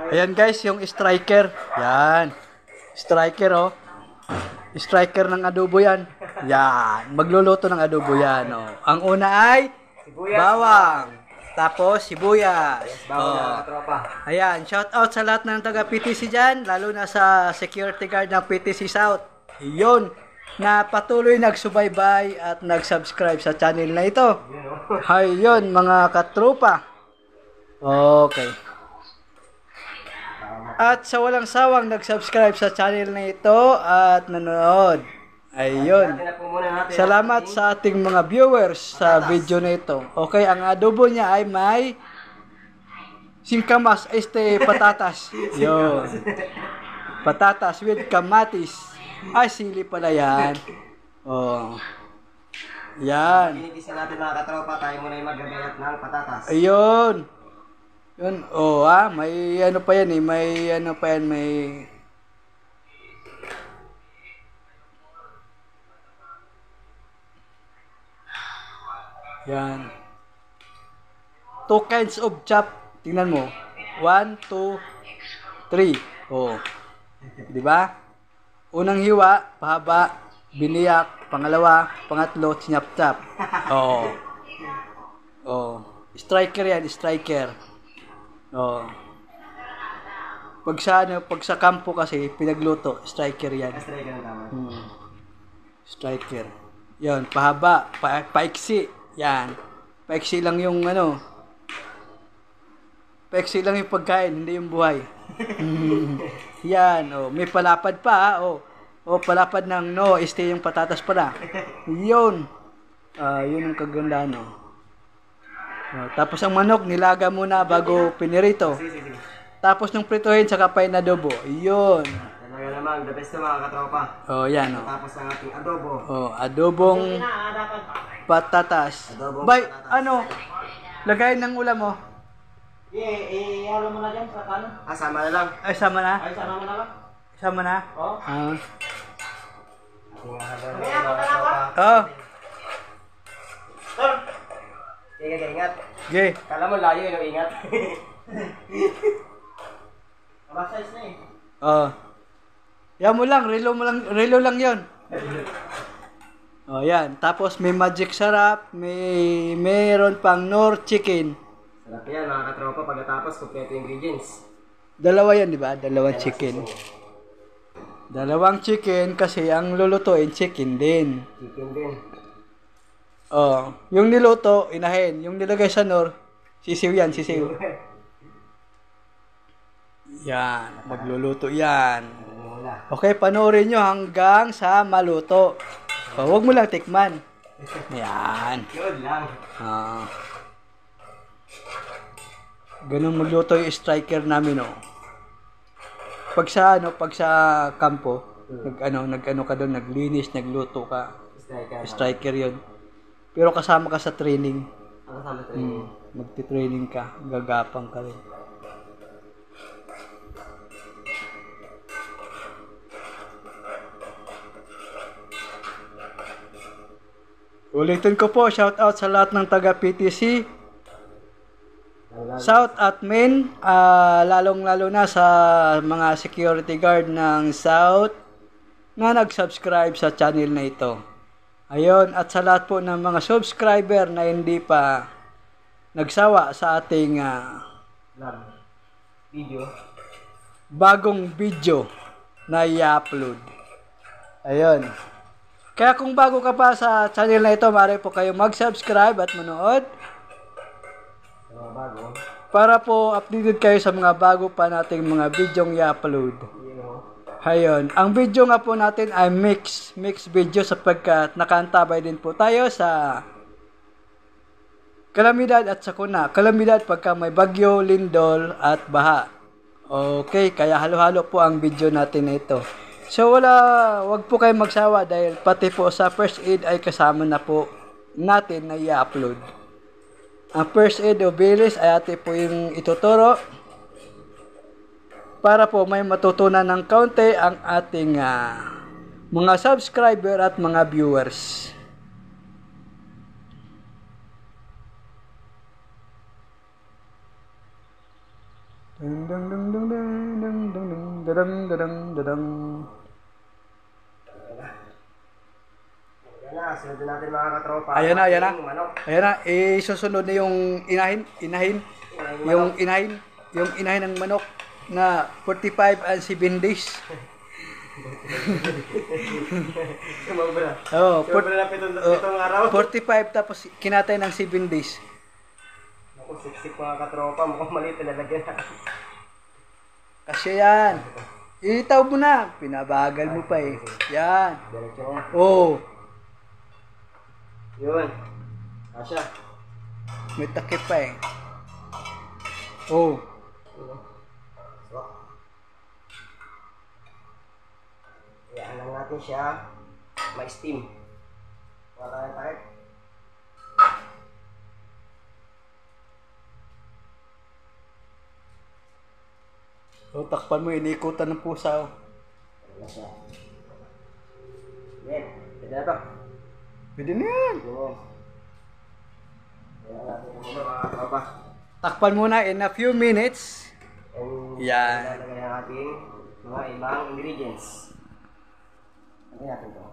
Ayan guys, yung striker. Yan. Striker oh. Striker ng adobo yan. Yan. Magluluto ng adobo yan. Oh. Ang una ay bawang. Tapos sibuyas. Oh. Ayan. Shout out sa lahat ng taga PTC dyan. Lalo na sa security guard ng PTC South. Yun. Na patuloy nagsubaybay at nag-subscribe sa channel na ito. Ayun mga katropa. Okay. At sa walang sawang nag-subscribe sa channel na ito at nanonood. Ayun. Salamat sa ating mga viewers sa video na ito. Okay, ang adobo niya ay may singkamas, patatas. Yun. Patatas with kamatis. Ay, sili pala yan. Oh. Yan. Pinitisin natin mga katropa, tayo muna yung magagayat ng patatas. Ayun. Yun, may ano pa yan may ano pa yan, may yan. 2 kinds of chop. Tingnan mo. 1, 2, 3. Oh. 'Di ba? Unang hiwa, pahaba, biniyak, pangalawa, pangatlo, sinap-chap. Oh. Oh. Striker yan, striker. Oh. Pag sa kampo kasi pinagluto, striker yan. Striker na tama. Striker. 'Yon, pahaba, paiksi. Yan. Paiksi lang yung paiksi lang yung pagkain, hindi yung buhay. Yan, may palapad pa, palapad ng yung patatas pala. 'Yon. Yun ang kagandahan, tapos ang manok, nilaga muna bago pinirito. Tapos nung prituhin, saka pa yung adobo. Yun. Talaga naman, the best na mga katropa. Yan, Tapos ang ating adobo. Adobong patatas. Lagay ng ulam mo. Ihalo mo na dyan sa kanon. Sama na lang. Ay, sama na? Ay, sama mo na lang. Sama na? Oo. Mamaya, magkala Oh. Ingat. Okay. Kala mo layo yun, ingat. Abasize na eh. Yan mo lang, relo lang 'yon. Yan. Tapos may magic sarap, meron pang Nor chicken. Sarap yan mga katropa, pagkatapos kompleto ingredients. Dalawa 'yan, di ba? Dalawang chicken. Dalawang chicken kasi ang lulutuin chicken din. Chicken din. Yung niluto, inahin. Yung nilagay sa Nor, sisiw yan, sisiw. Yan, magluluto yan. Okay, panoorin nyo hanggang sa maluto. Huwag mo lang tikman. Yan. Yun lang. Ganun magluto yung striker namin, Pag sa kampo, nag-ano ka doon, naglinis, nagluto ka. Striker yun. Pero kasama ka sa training. Kasama sa training. Magti-training ka, gagapang ka rin. Ulitin ko po, shout out sa lahat ng taga PTC. South at Main, lalong-lalo na sa mga security guard ng South na nag-subscribe sa channel na ito. Ayun, at sa lahat po ng mga subscriber na hindi pa nagsawa sa ating bagong video na i-upload. Ayun. Kaya kung bago ka pa sa channel na ito, maaari po kayo mag-subscribe at manood. Para po updated kayo sa mga bago pa nating mga videong i-upload. Ayun. Ang video nga po natin ay mix video sapagkat nakaantabay din po tayo sa kalamidad at sakuna. Kalamidad pagka may bagyo, lindol at baha. Okay, kaya halo-halo po ang video natin na ito. So wag po kayong magsawa dahil pati po sa first aid ay kasama na po natin na i-upload. Ang first aid o bilis ay ate po yung ituturo para po may matutunan ng kaunti ang ating mga subscriber at mga viewers. Dun dun dun dun dun dun dun dun dun dun dun dun. Ayan na, sunod natin mga katropa. Ayan na, ayan na. Ating manok. Ayan na, isusunod na yung inahin, yung inahin ng manok na 45 and 7 days. Sumobra. Oh, Sumobra na pitong araw. 45 tapos kinatay ng 7 days. Ako, siksik mga katropa. Mukhang maliit na lalagyan na. Kasi yan. Itaw mo na. Pinabagal mo pa eh. Yan. Diretso ko. Oh, Yun. Kasya. may takip pa eh. Oh. Hayaan lang natin siya ma-steam. Wala tayong takip. So, takpan mo, inikutan ng pusa. Oh. Wala siya. Yan. Pwede na to. Pwede na yan. Yun. Hayaan natin ito muna mga katropa. Takpan muna in a few minutes. And Yan. ilalagay ang ating mga ibang ingredients. Ano natin to?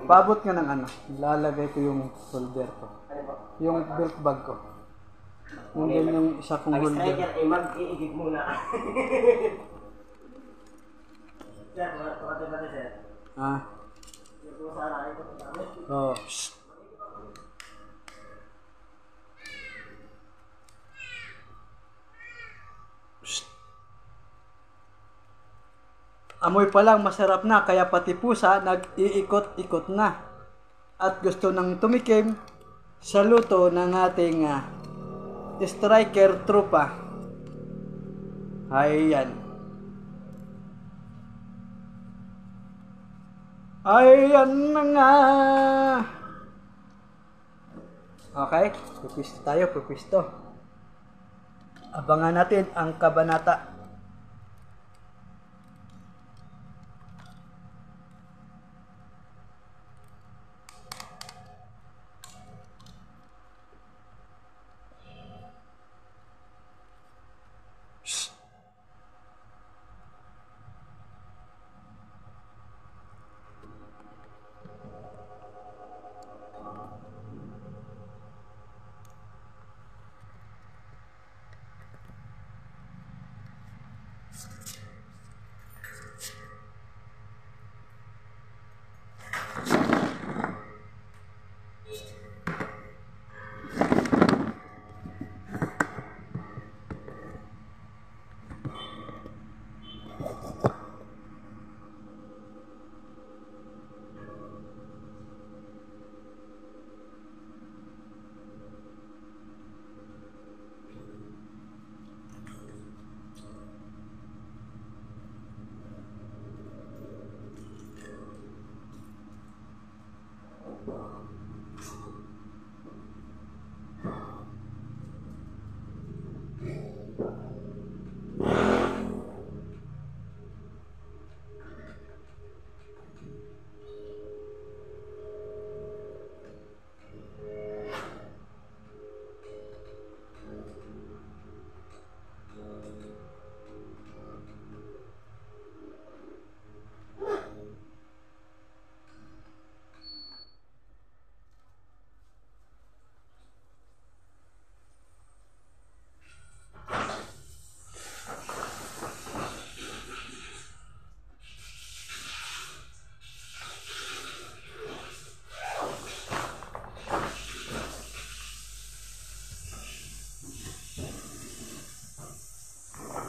Pabot nga ng ano. Lalagay ko yung holder ko. Ano po? Yung belt bag ko. Nandun yung isa kong Ang holder. striker ay mag-iigit muna. Sir, pakatay ba sir? Ah. Yung po sana ay ito sa amin. Oh. Amoy pa lang masarap na kaya pati pusa nag-iikot-ikot na. At gusto nang tumikim sa luto ng ating striker trupa. Ayan. Ayan na nga. Okay, pupisto tayo, pupisto. Abangan natin ang kabanata.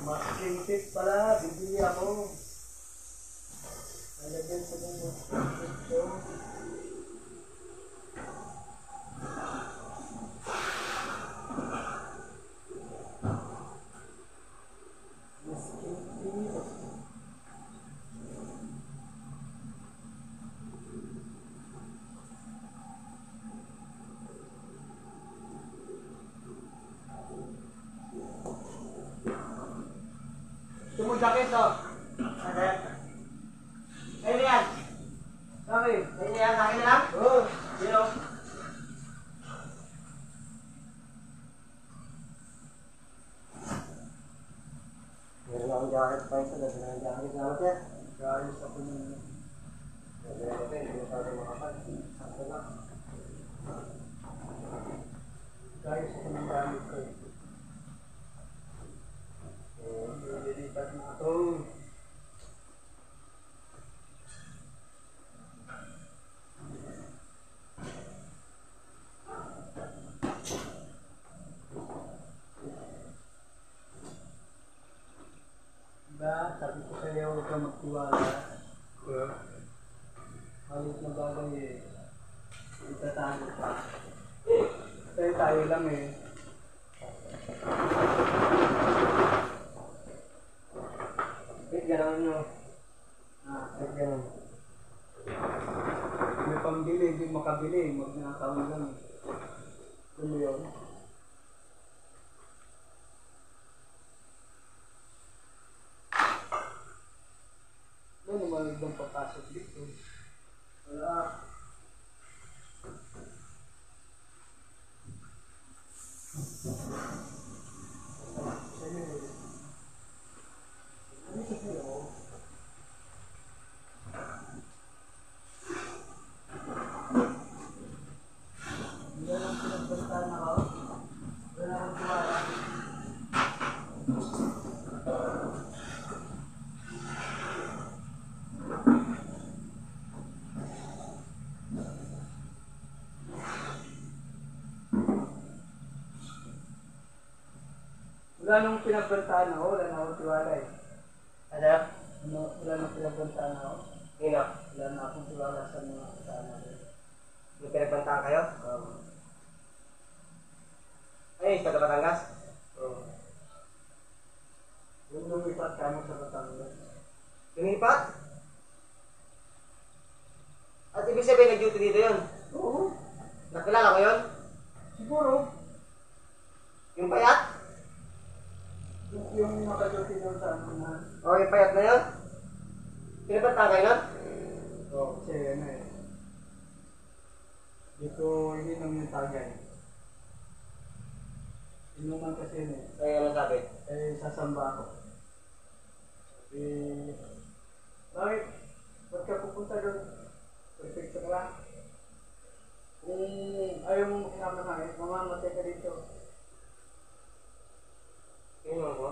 Masking tape pala, bibili ako. Nalagyan ko ng masking tape ko. Masking tape. Tumo jacket oh. Ada. Ini yan. Sabi, ini yan akin na lang. Oh, sino? jacket pa ito. Dagdag ng jacket. Salamat yan. Ayos ako ng... Hindi sa ating makapal. Sakto na. Ayos ako ng gamit ko. Nililipat mo ito. Diba? Sabi ko sa'yo, huwag kang magtiwala. Halos na bagay eh. Itatago pa. Tayo lang eh. Wait, gano'n nyo. Wait, ganun. May pambili, hindi makabili. Magnakawin lang. Ito mo yun. Ano naman ibang papasok dito? Wala. Wala nung pinagbantaan ako, wala na akong tiwala eh. Ano? Wala nung pinagbantaan ako. Sino? Wala na akong tiwala sa mga kasama ko. May pinagbantaan kayo? Ay, taga Batangas? Oo. Yung lumipat ka mo sa Batangas. Lumipat? At ibig sabihin nag-duty dito yun? Oo. Nakilala ko yun? Siguro. Yung payat? Yung nakaduti doon sa ano na. O, yung payat na yun? Pinagbantaan kayo nun? Oo, kasi ano eh. Dito hindi naman yung tagay. Inuman kasi yun eh. Ay, ano sabi? Eh, sasamba ako. Eh, bakit? Ba't ka pupunta doon? Perfect ka lang. Kung ayaw mo kinamanahin, mamamatay ka dito. Yun mo ko?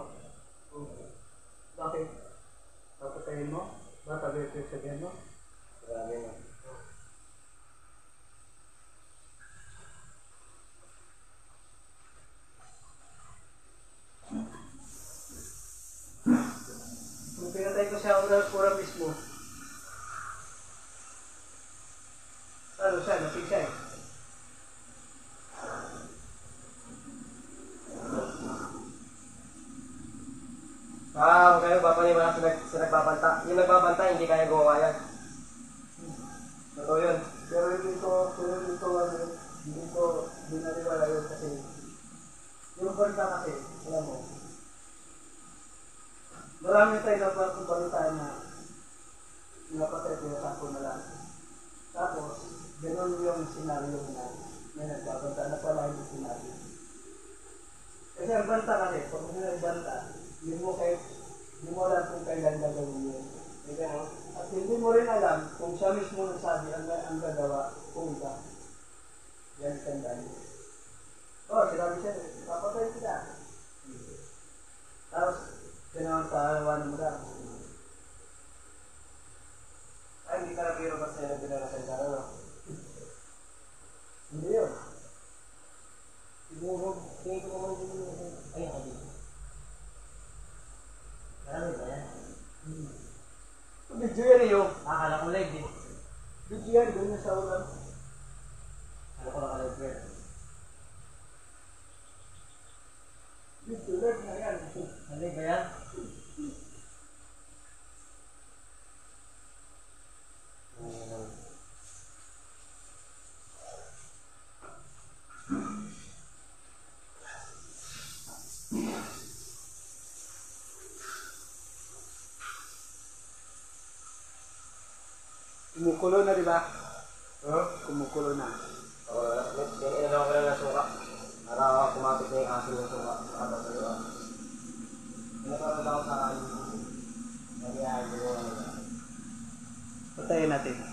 Bakit? Papatayin mo? Ba, sabi ko sabihin mo? Grabe mo. Kung pinatay ko siya ura mismo, ano siya? Nasig siya eh. Huwag kayo papaniwala sa nagbabanta. Yung nagbabanta, hindi kaya gumawa yan. Totoo yun. Pero hindi ko binaliwala yun kasi yung balita kasi, alam mo, marami tayo na balita na napatay pinatako na lang. Tapos, gano'n yung senaryo na may nagbabanta na pala yung senaryo. Kasi ang banta kasi, pag may nagbanta, hindi mo alam kung kailan gagawin yun. At hindi mo rin alam kung siya mismo nasabi ang gagawa kung iba. Yan tandaan. Sinabi siya, papatay kita. Tapos, sinawang pahalawan mo lang. Ay, hindi ka na pero basta yung pinarasan ka, no? Hindi yun. Siguro, tingin ko naman din yun. Ay, ako dito. Marami ba yan? Video yan eh yung. Akala ko live eh. Video yan, doon na sa ulan. Ano ko nakalive yan? Video live na yan. Live ba yan? Kumukulo na, di ba? Huh? Kumukulo na. Inalaw ko lang ng suka. Para kumapit na yung aso ng suka. Para sa iyo. Inaparad ako sa Bantayan natin.